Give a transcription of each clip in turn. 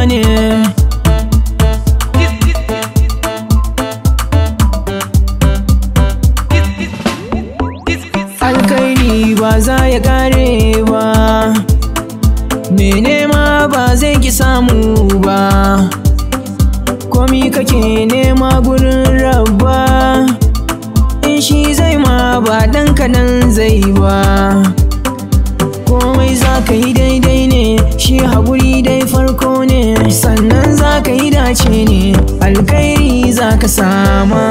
ne. Alkairi ba za ya kare ba, me nema ba zai ki samu ba. Komi kake nema gurin rabba, in shi zai ma ba dan kaɗan zai ba. Komai za ka yi daidai ne, shi haƙuri dai farko ne, sannan za ka yi dace ne, alkairi za ka sama.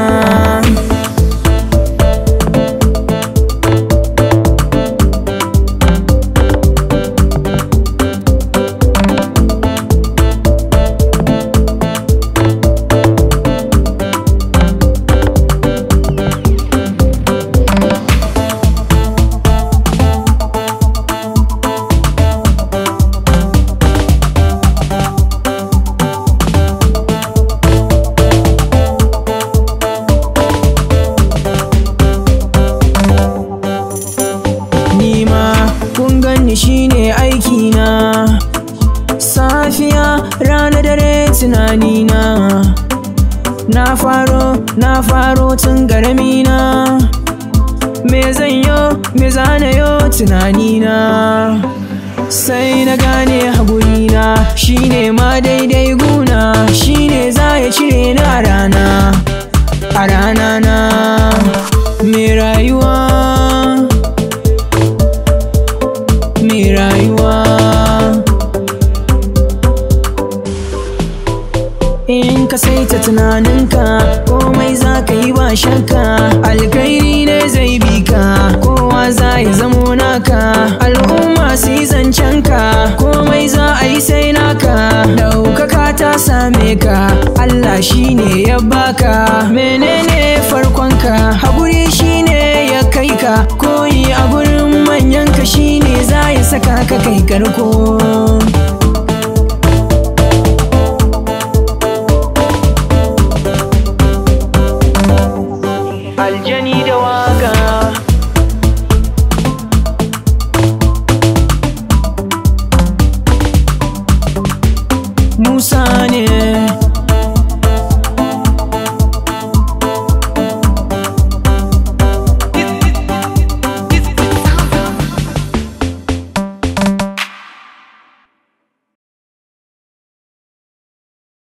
Shine aikina, safiya rana dare tunanina. Na faro tun garamina, me zan yo me zana yo tunanina. Sai na gane haƙurina shine ma daidai guna, shine za ya cire ni a rana na. Me rayuwa in ka saita tunaninka, komai za ka yi ba shakka. Alkairi ne zai bi ka, kowa za ya zamo naka. Al'umma su yi zancenka, komai za a yi sai naka. Ɗaukaka ta same ka, Allah shi ne ya baka. Menene farkonka, haƙuri shi ne ya kai ka. Koyi a gurin manyanka shi ne za ya saka ka kai karko.